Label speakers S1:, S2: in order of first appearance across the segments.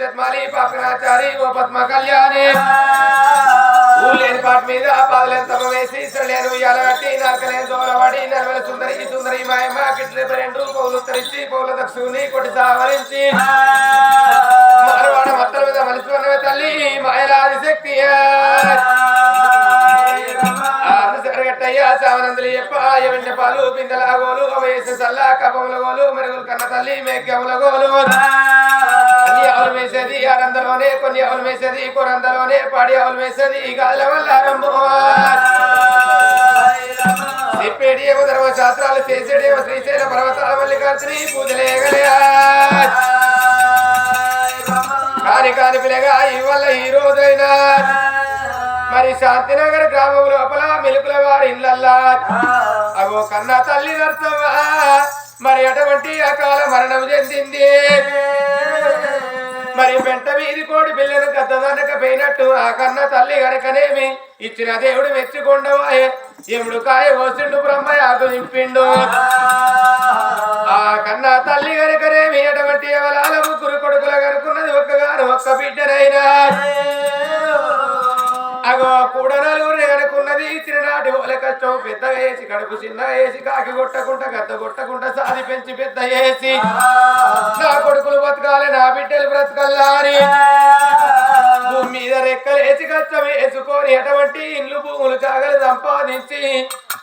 S1: పద్మాలి పాపనాచారి ఓ పద్మ కళ్యాణి ఊళ్ళేని పాట మీద పాదలేని తమ వేసి సడలేను ఎలగట్టి నరకలేని దోలవాడి నరవల సుందరి సుందరి మాయమ్మ కిట్ల రెండు పౌలు తరించి పౌల దక్షుని కొట్టి సావరించి మారవాడ మొత్తం మీద మనిషి ఉన్నవే తల్లి మాయలాది శక్తి సరగట్టయ్యా సావనందులు చెప్పాయ వెంట పాలు పిందల గోలు వేసిన సల్లా కపముల గోలు మెరుగులు కన్న తల్లి మేకముల గోలు అన్ని ఆవులు వేసేది ఆరందలోనే కొన్ని ఆవులు వేసేది కొరందలోనే పాడి ఆవులు వేసేది ఈ గాల వల్ల చెప్పేడి ఏమో ధర్మశాస్త్రాలు చేసేడేమో శ్రీశైల పర్వతాల మల్లికార్జుని పూజలేగలయా కాని పిల్లగా ఇవల్ల ఈ రోజైనా మరి శాంతినగర్ గ్రామం లోపల మెలుకుల వారి ఇళ్ళల్లా అగో కన్నా తల్లి నర్సవ్వ మరి అటువంటి అకాల మరణం చెందింది. మరి వెంట వీధి కోడి పిల్లలు గద్దదనక పోయినట్టు ఆ కన్న తల్లి గనకనేమి ఇచ్చిన దేవుడు మెచ్చుకొండవాయే ఎముడు కాయ ఓసిండు బ్రహ్మయాకు నింపిండు. ఆ కన్న తల్లి గనకనేమి అటువంటి అవలాల ముగ్గురు కొడుకుల గనుకున్నది ఒక్కగాను ఒక్క బిడ్డనైనా అగో కూడా నలుగురు అనుకున్నది చిన్ననాటి ఓల కష్టం పెద్ద వేసి కడుపు చిన్న వేసి కాకి కొట్టకుండా గద్ద కొట్టకుండా సాది పెంచి పెద్ద వేసి నా కొడుకులు బతకాలి నా బిడ్డలు బ్రతకల్లా అని భూమి మీద రెక్కలేసి కష్టం వేసుకొని ఎటువంటి ఇల్లు భూములు జాగలు సంపాదించి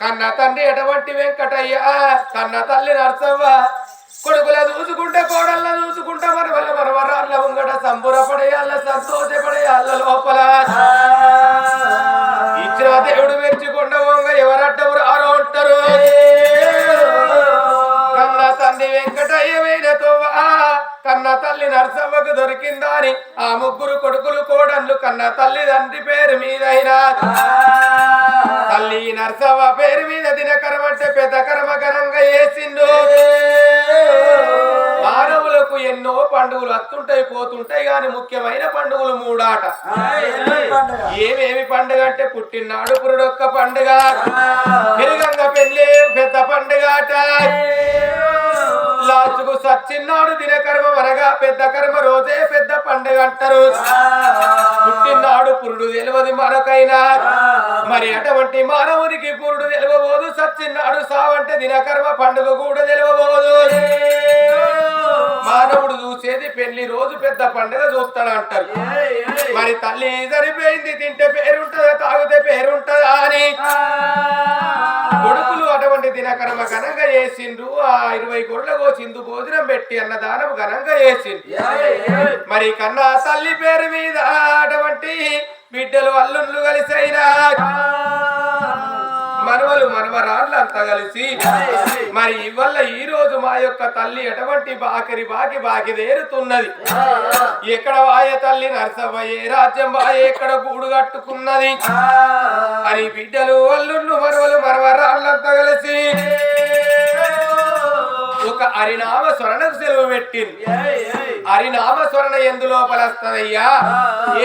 S1: కన్న తండ్రి ఎటువంటి వెంకటయ్య కన్న తల్లి నర్సవ్వ కొడుకుల చూసుకుంటే కోడళ్ళ చూసుకుంటే మనవరాళ్ళ ముంగట సంబురపడేయాళ్ళ సంతోషపడేయాళ్ళ లోపల ఇచ్చిన దేవుడు మెచ్చుకొండ వంగ ఎవరడ్డవు రారో అంటారు. కన్న తండ్రి వెంకటయ్య కన్న తల్లి నర్సవ్వకు దొరికిందా అని ఆ ముగ్గురు కొడుకులు కోడళ్ళు కన్న తల్లి తండ్రి పేరు మీదైనా తల్లి నర్సవ్వ పేరు మీద దినకరం అంటే పెద్ద కర్మ ఘనంగా వేసిండు. మానవులకు ఎన్నో పండుగలు వస్తుంటాయి పోతుంటాయి గాని ముఖ్యమైన పండుగలు మూడాట. ఏమేమి పండుగ అంటే పుట్టినాడు పురుడొక్క పండుగ, పెరుగంగ పెళ్లి పెద్ద పండుగ అట, లాస్టుకు సచ్చిన్నాడు దినకర్మ అనగా పెద్ద కర్మ రోజే పెద్ద పండుగ అంటారు. పుట్టినాడు పురుడు తెలియదు మనకైనా మరి అటువంటి మానవునికి పురుడు తెలియబోదు, సచ్చిన్నాడు సావంటే దినకర్మ పండుగ కూడా తెలియబోదు. మానవుడు చూసేది పెళ్లి రోజు పెద్ద పండుగ చూస్తాడు అంటారు. మరి తల్లి సరిపోయింది తింటే పేరుంటదా తాగితే పేరుంటదా అని కొడుకులు అటువంటి దినకర్మ ఘనంగా చేసిండ్రు. ఆ 20 గొడ్లకు సింధు భోజనం పెట్టి అన్నదానం ఘనంగా చేసిండ్రు. మరి కన్నా తల్లి పేరు మీద అటువంటి బిడ్డలు అల్లుళ్ళు కలిసైనా మనవలు మనవరాళ్ళు అంతా కలిసి మరి ఇవల్ల ఈ రోజు మా యొక్క తల్లి ఎటువంటి బాకిదేరుతున్నది. ఎక్కడ వాయ తల్లి నరసవ్వ ఏ రాజ్యం వాయ ఎక్కడ గూడు కట్టుకున్నది అని బిడ్డలు అల్లుళ్ళు మనవలు మనవరాళ్ళంతా కలిసి ఒక హరినామ స్మరణకు సెలవు పెట్టింది. హరినామ స్మరణ ఎందులో పలస్తదయ్యా?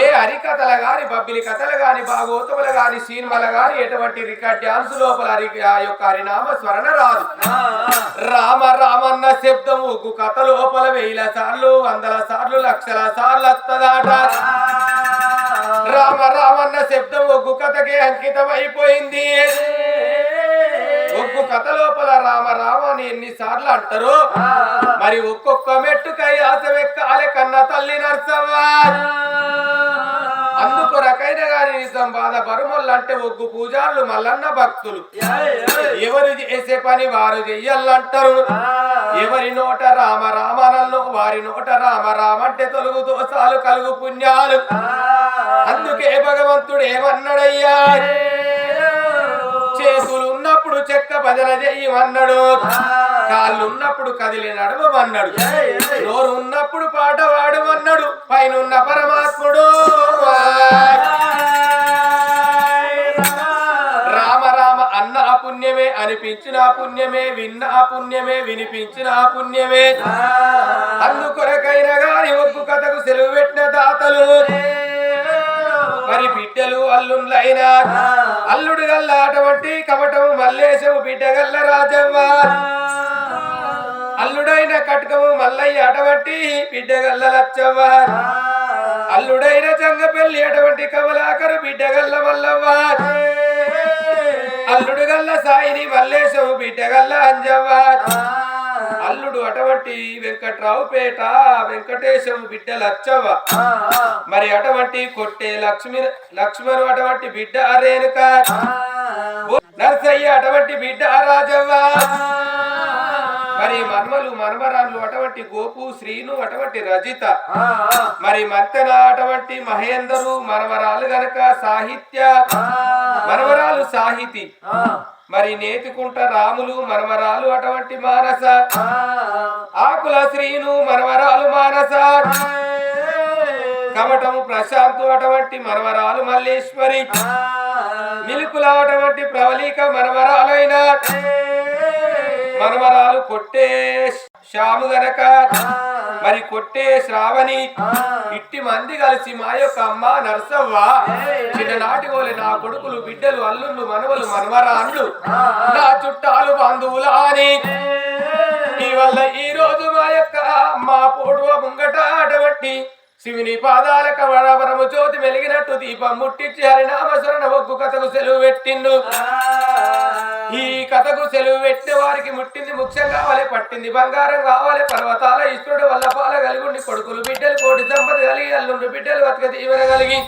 S1: ఏ హరికథలు గాని బబ్బిలి కథలు గాని భాగవతములు గాని సినిమాలు గాని ఎటువంటి రికార్డ్ డాన్స్ లోపల ఆ యొక్క హరినామ స్మరణ రాదు. రామ రామన్న శబ్దం ఒగ్గు కథ లోపల 1000 సార్లు 100 సార్లు లక్షల సార్లు వస్తదాట. రామ రామన్న శబ్దం ఒగ్గు కథకే అంకితం అయిపోయింది. ఒక్కొక్క కథ లోపల రామ రామ అని ఎన్నిసార్లు అంటారు. మరి ఒక్కొక్క మెట్టుకై ఆశమెక్కాలి కన్న తల్లి నర్సవ్వ. అందుకొరకైన గాని నిజం బాధ బరుమల్లు అంటే ఒగ్గు పూజారులు మల్లన్న భక్తులు ఎవరు చేసే పని వారు చెయ్యాలంటారు. ఎవరి నోట రామ రామనల్లో వారి నోట రామ రామ అంటే తొలుగు దోషాలు కలుగు పుణ్యాలు. అందుకే భగవంతుడు ఏమన్నాడయ్యా? చేతులు ఉన్నప్పుడు చెక్క భజన చెయ్యమన్నాడు, కాళ్ళు ఉన్నప్పుడు కదిలి నడవమన్నాడు, నోరు ఉన్నప్పుడు పాట వాడమన్నాడు పైనున్న పరమాత్ముడు. రామ రామ అన్న పుణ్యమే, అనిపించిన పుణ్యమే, విన్న పుణ్యమే, వినిపించిన పుణ్యమే. అందుకొరకైనా గాని ఒక్కు కథకు సెలవు పెట్టిన దాతలు మరి బిడ్డలు అల్లుళ్ళైనా అల్లుడు గల్ల అటువంటి కపటము మల్లేశము బిడ్డ గల్ల రాజవ్వ, అల్లుడైన కటకము మల్లయ్య అటువంటి బిడ్డ గల్ల లచ్చవ్వ. అల్లుడైన జంగపల్లి అటువంటి కమలాకరు బిడ్డగల్ల మల్లవ్వ అల్లుడు గల్ల సాయిని మల్లేశం బిడ్డగల్ల అంజవ్వ అల్లుడు అటువంటి వెంకట్రావుపేట వెంకటేశం బిడ్డ లచ్చవ్వ మరి అటువంటి కొట్టే లక్ష్మణు అటువంటి బిడ్డ రేణుక నర్సయ్య అటువంటి బిడ్డ రాజవ్వ మరి మన్మలు మనమరాళ్ళు అటువంటి గోపు శ్రీను అటువంటి రజిత మరి మత్తెన అటువంటి మహేందరు మనవరాలు గనక సాహిత్య మనవరాలు సాహితి మరి నేతికుంట రాములు మనవరాలు అటువంటి మానస ఆకుల శ్రీను మనవరాలు మానస కమటము ప్రశాంతు అటువంటి మనవరాలు మల్లేశ్వరి మిలుకుల అటువంటి ప్రవళిక మనవరాలైన మనవరాలు కొట్టే శ్యాము గనక మరి కొట్టే శ్రావణి ఇట్టి మంది కలిసి మా యొక్క అమ్మ నరసవ్వ చిన్ననాటి వాళ్ళే నా కొడుకులు బిడ్డలు అల్లుళ్ళు మనవలు మనవరాళ్ళు నా చుట్టాలు బంధువులు అని ఈ వల్ల ఈ రోజు మా యొక్క మా పోడువ ముంగట అటువంటి శివుని పాదాల కవరము జ్యోతి వెలిగినట్టు దీపం ముట్టించి హరినామస్మరణ ఒగ్గు కథకు సెలవు పెట్టిండు ఈ కథకు సెలవు పెట్టిన వారికి ముట్టింది ముఖ్యం కావాలి పట్టింది బంగారం కావాలి పర్వతాల ఈశ్వరుడు వల్ల పాల కలిగి కొడుకులు బిడ్డలు కోటి సంపద కలిగి అల్లుండు బిడ్డలు బతుక దీవెన కలిగి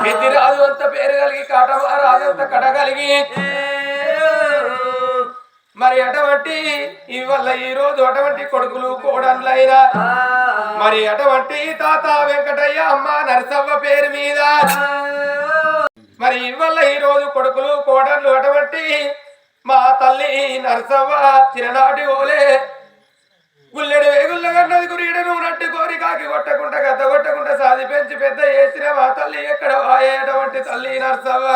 S1: పెద్ది రాజు అంత పేరు కలిగి కాటమా రాజు అంత కడ కలిగి మరి అటువంటి ఈ వల్ల ఈ రోజు అటువంటి కొడుకులు కోడన్లైనా మరి అటువంటి తాత వెంకటయ్య అమ్మ నరసవ్వ పేరు మీద మరి ఇవల్ల ఈ రోజు కొడుకులు కోడన్లు అటువంటి మా తల్లి నరసవ్వ చిన్ననాటి ఓలే గుల్లెడు వేగుల్లగన్నది గురిడను నట్టు కోరి కాకి కొట్టకుండా గద్ద కొట్టకుండా సాది పెంచి పెద్ద చేసిన మా తల్లి ఎక్కడ అటువంటి తల్లి నరసవ్వ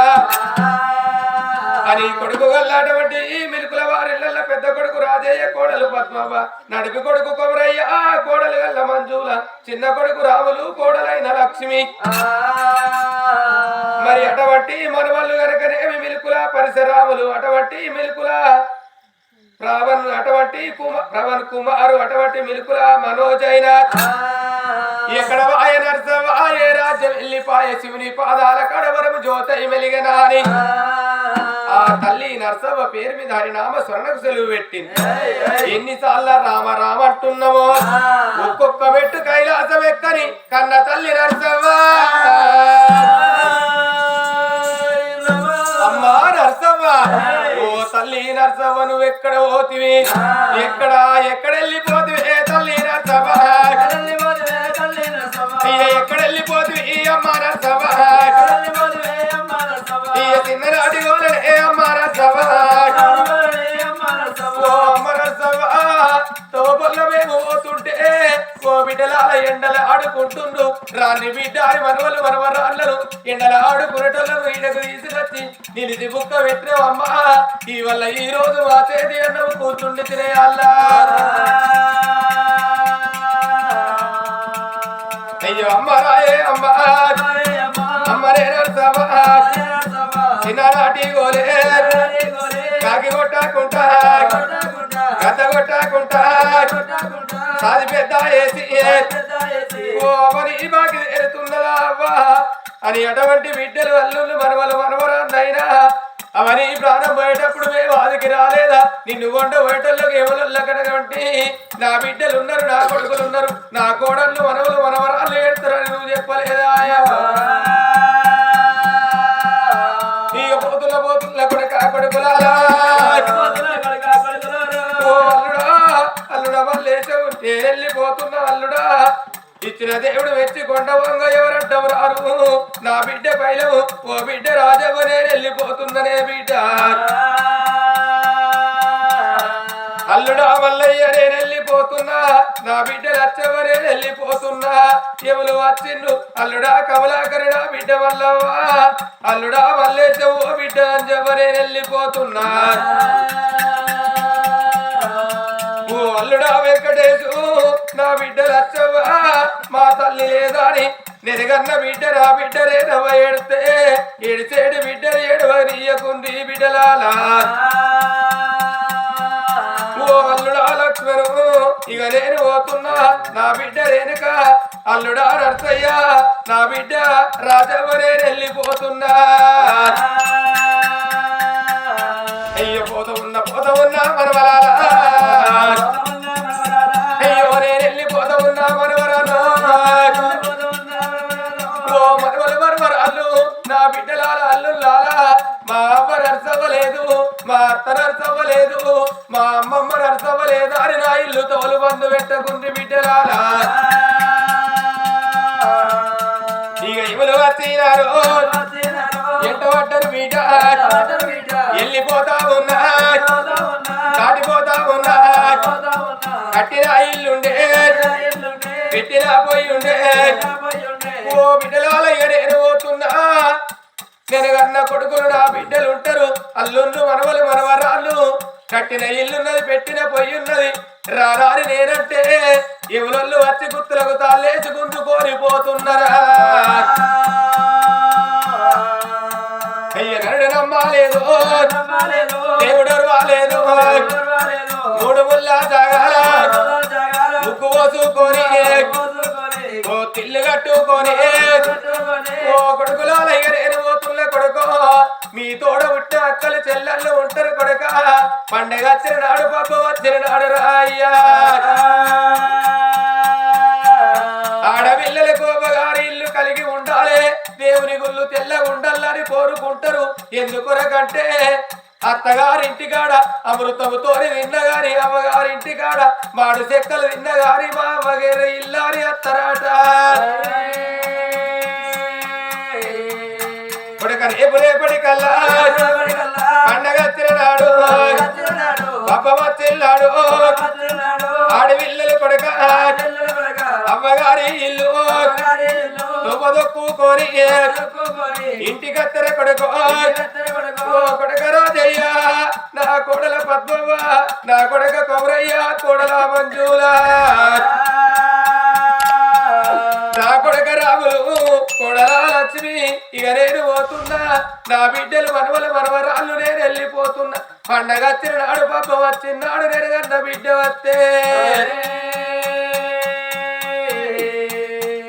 S1: అని కొడుకు గల్లాటువంటి మిలుకుల వారిళ్ళ పెద్ద కొడుకు రాజయ్య కోడలు పద్మవ్వ నడిపి కొడుకు కొమరయ్య కోడలు గల్ల మంజుల చిన్న కొడుకు రాములు కోడలైన లక్ష్మి మరి అటువంటి మనవళ్ళు గనకనేమి మిలుకుల పరిసరాములు అటువంటి మిలుకుల అటువంటి ప్రవణ్ కుమారు అటువంటి మిలుకుల మనోజైన ఎక్కడ వాయ నరసవాయ రాజ్యం వెళ్ళిపాయ శివుని పాదాల కడవరము జ్యోతై మెలిగనాని ఆ తల్లి నరసవ్వ పేరు మీద హరినామ స్మరణకు సెలవు పెట్టింది ఎన్నిసార్లు రామ రామ అంటున్నావో ఒక్కొక్క మెట్టు కైలాసం ఎక్కని కన్న తల్లి నరసవ్వ అమ్మా నరసవ్వ ఓ తల్లి నరసవ్వ నువ్వు ఎక్కడ పోతివి ఎక్కడెళ్ళిపోతివి తల్లి నరసవ్వ ఎక్కడెళ్ళిపోతివి అమ్మ నరసవ్వ చిన్ననాటి గోలనే అమ్మ నరసవ్వ ఓ అమ్మ నరసవ్వ తోపల్ల మేము పోతుంటే ఓ బిడ్డలాల ఎండల ఆడుకుంటుండ్రు రాని బిడ్డ మనవలు మనవరాళ్ళను ఎండల ఆడుకునేటోళ్ళను ఈడకు తీసుకొచ్చి నిలిచి బుక్క పెట్టినవమ్మా ఈ వల్ల ఈ రోజు మా చేతి అన్నం కూర్చుండి తినేయాలా అయ్యో అమ్మరాయే అమ్మ అమ్మరే నరసవ్వ చిన్ననాటి గోలే కాకి కొట్టకుంటా గత కొట్టకుంటా సాది పెద్ద వేసి ఓ మరి మాకి ఎరుతున్నదా అవ్వా అని అటువంటి బిడ్డలు అల్లుళ్ళు మనవలు మనవరాన్నైనా అవని ప్రాణం పోయేటప్పుడు మేము ఆదికి రాలేదా నిన్ను కొండ పోయేటోళ్ళకి ఎవరుల్లకనటువంటి నా బిడ్డలు ఉన్నారు నా కొడుకులు ఉన్నారు నా కోడళ్ళు మనవలు మనవరాళ్ళు ఏడుతారని నువ్వు చెప్పలేదా ఇక పోతున్న కొడుక కొడుకులారా అల్లుడా మల్లేశవు నేనెళ్ళిపోతున్నా అల్లుడా ఇచ్చిన దేవుడు మెచ్చి కొండ వంగ ఎవరడ్డం రారు నా బిడ్డ పైలం ఓ బిడ్డ రాజవ్వ నేను వెళ్ళిపోతుందనే బిడ్డ అల్లుడా మల్లయ్య నేను వెళ్ళిపోతున్నా నా బిడ్డ లచ్చవ్వ నేను వెళ్ళిపోతున్నా ఎవరు వచ్చిండు అల్లుడా కమలాకరి నా బిడ్డ వల్లవ్వ అల్లుడా మల్లేశవు ఓ బిడ్డ అంజవ్వ నేను వెళ్ళిపోతున్నా ఓ అల్లుడా వెంకటేశు నా బిడ్డ లచ్చవ్వ మా తల్లి లేదా అని నెరగన్న బిడ్డ నా బిడ్డ రేనవ్వ ఏడితే ఏడిసేడు బిడ్డ ఏడవనీయకుంది బిడ్డలాలా ఓ అల్లుడా లక్ష్మణు ఇక నేను పోతున్నా నా బిడ్డ రేణుక అల్లుడా నర్సయ్య నా బిడ్డ రాజవరే వెళ్ళిపోతున్నా అయ్యో పోత ఉన్నా మనవరాలా అయ్యో నేను వెళ్ళిపోత ఉన్నా మనవరాలు ఓ మనవరాలు నా బిడ్డలాల అల్లులాలా మా అమ్మ నర్సవ్వలేదు మా అత్త నర్సవ్వలేదు మా అమ్మమ్మ నర్సవ్వలేదు అని నా ఇల్లు తోలు బంధు పెట్టకుంది బిడ్డలాలా ఇక ఇవులు వచ్చినారు ఎంట పడ్డరు బిడ్డ వెళ్ళిపోతా ఉన్నా దాటిపోతా ఉన్నా కట్టిన ఇల్లుండే పెట్టిన పోయి ఉండే ఓ బిడ్డలాల నేను పోతున్నా నేను కన్న కొడుకులు నా బిడ్డలు ఉంటారు అల్లుళ్ళు మనవలు మనవరాళ్ళు కట్టిన ఇల్లున్నది పెట్టిన పొయ్యి ఉన్నది రారాని నేనంటే ఎవరొల్లు వచ్చి గుర్తులకు తాళ్ళేసి గుంజు కోరిపోతున్నారా అయ్య నరుడు నమ్మాలేదు దేవుడు రాలేదు మూడు ముల్లా జాగాల ముగ్గు పోసుకొని ఓ తిల్లు కట్టుకొని ఓ కొడుకులాలయ్య నేను పోతున్న కొడుకో మీ తోడ పుట్టిన అక్కలు చెల్లెళ్ళు ఉంటారు కొడుక పండగ వచ్చిన నాడు పాప వచ్చిన నాడు రాయ్యా ఆడపిల్లలకు అమ్మగారి ఇల్లు కలిగి ఉండాలి దేవుని గుళ్ళు తెల్లగా ఉండాలని కోరుకుంటారు ఎందుకొరకంటే అత్తగారింటికాడ అమృతముతోని తిన్నగాని అమ్మగారింటికాడ మాడు చెక్కలు తిన్నగాని మా అమ్మగారి ఇల్లాని అత్తరాట రేపు రేపటి కల్లా పండగ తిరనాడు పప్ప వచ్చిల్లాడు ఆడపిల్లలు కొడుక అమ్మగారి ఇల్లు దుబ్బదొక్కుకొని ఇంటికత్తెర కొడుకు కొడుక రాజయ్య నా కోడల పద్మవ్వ నా కొడుక కౌరయ్య కోడల మంజులా నా కొడుక రాములు కోడల లక్ష్మి ఇక నేను పోతున్నా నా బిడ్డలు మనవలు మనవరాళ్ళు నేను వెళ్ళిపోతున్నా పండగ వచ్చిన నాడు పాప వచ్చినాడు నేను కన్న బిడ్డ వస్తే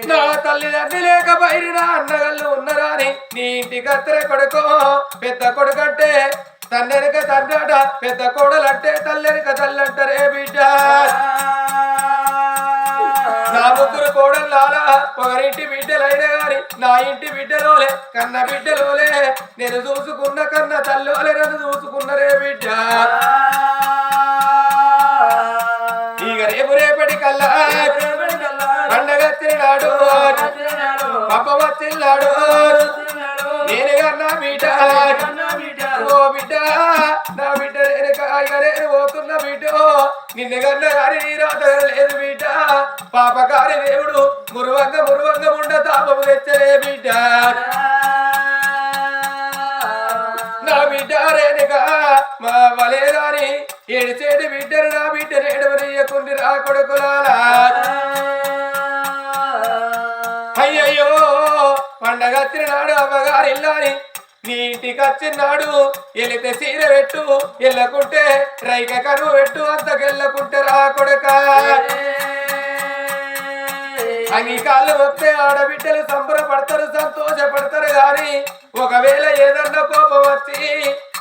S1: నా తల్లిదండ్రి లేక బయట నా అన్నగళ్ళు ఉన్నరాని నీ ఇంటికి అత్తరే కొడుకో పెద్ద కొడుకంటే తన్నెనక తన్నాడ పెద్ద కోడలంటే తల్లెనక తల్లంటారే బిడ్డ నా ముగ్గురు కోడల్లాలా ఒకరింటి బిడ్డలైనా గాని నా ఇంటి బిడ్డలోలే కన్న బిడ్డలోలే నేను చూసుకున్న కన్న తల్లోలే నన్ను చూసుకున్నరే బిడ్డ ఇక రేపు రేపటి కల్లా పండగ తిన్నాడు పప్ప వచ్చిన్నాడు నేను కన్నా బిడ్డ ఓ బిడ్డ నా బిడ్డ నేను పోతున్న బిడ్డ నిన్ను కన్నా గారి రాత లేదు బిడ్డ పాపకారి దేవుడు మురువంగ ఉండ తాపము తెచ్చలే బిడ్డ నా బిడ్డ రేణుక మా వలే గాని ఏడిచేటి బిడ్డను నా బిడ్డ నేడవనీయకుండి రా కొడుకులాలా అయ్యయ్యో పండగ వచ్చినాడు అమ్మగారి ఇల్లాని నీ ఇంటికి వచ్చినాడు వెళితే సీర పెట్టు వెళ్ళకుంటే రైక కరువు పెట్టు అంతకెళ్ళకుంటే రా కొడుక అంగీకాళ్ళు వస్తే ఆడబిడ్డలు సంబరపడతారు సంతోషపడతారు గాని ఒకవేళ ఏదన్నా కోపం వచ్చి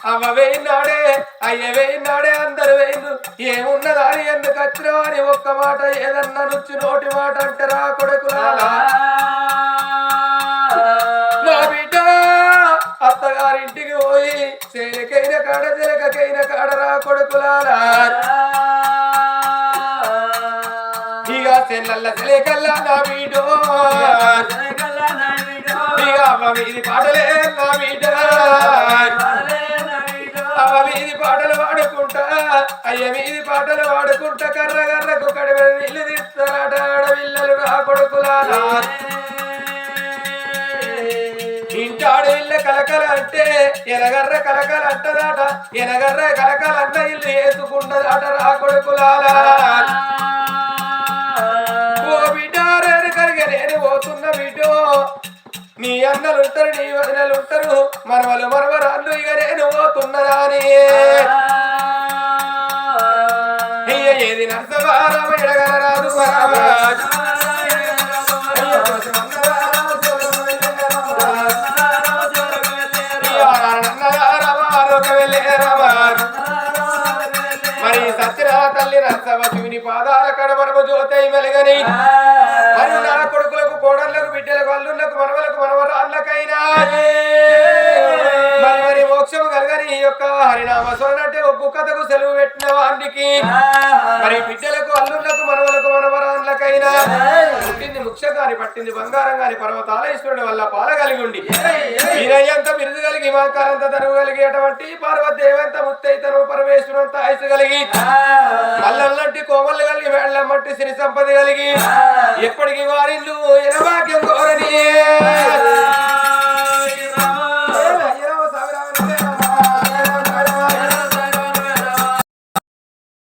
S1: అమ్మ వేయినాడే అయ్య వేయినాడే అందరు వేయిండు ఏమున్నదాని ఎందుకు వచ్చినావు అని ఒక్క మాట ఏదన్నా నుంచి నోటి మాట అంటే రా కొడుకులాలా నా బిడ్డ అత్తగారింటికి పోయి చెలికైన కాడ చెలకైన కాడ రా కొడుకులాలా ఇక చెల్లెల్ల చెలికల్లా నా బిడ్డో ఇక అమ్మ వీధి పాటలే నా బిడ్డ అమ్మ వీధి పాటలు పాడుకుంటా అయ్య వీధి పాటలు పాడుకుంటా కర్ర కర్రకు కడివే నీళ్ళు తీస్తారట ఆడపిల్లలు రా కొడుకులాలా ఇంటాడు ఇల్లు కలకల అంటే ఎనగర్ర కలకల అంటదాట ఎనగర్ర కలకల అంట ఇల్లు వేసుకుంటదాట రా కొడుకులాలా ఓ బిడ్డ రేను కరిగ నేను పోతున్న బిడ్డో నీ అన్నలు ఉంటారు నీ వదినలు ఉంటారు మనవలు మనవరాళ్ళు ఇక నేను పోతున్నదాని ఏది నరసవారామ ఎడగలరాదు మరి సత్యన తల్లి నరసవశివుని పాదాల కడమరము జ్యోతై మెలగని మరి నా కొడుకులకు కోడళ్లకు బిడ్డలకు అల్లుళ్లకు మనవలకు మనవరాళ్ళకైనా మరి మరి మోక్షము కలగని ఈ యొక్క హరినామ స్మరణంటే ఒగ్గు కథకు సెలవు పెట్టిన వారికి మరి బిడ్డలకు అల్లుళ్లకు మనవలకు మనవరాళ్ళకైనా పుట్టింది ముఖ్య గాని పట్టింది బంగారం గాని పర్వతాల ఈశ్వరుడి వల్ల పాలగలిగి ఉండి వీరయ్యంత బిరుదు కలిగి మాకారంత తనువు కలిగి అటువంటి పార్వదేవంత ముత్తైతను పరమేశ్వరంత ఆయుసు కలిగి అల్లంటి కోమలు కలిగి వేళ్లమ్మంటి సిరి సంపద కలిగి ఎప్పటికి వారిల్లు ఎనభాగ్యం కోరని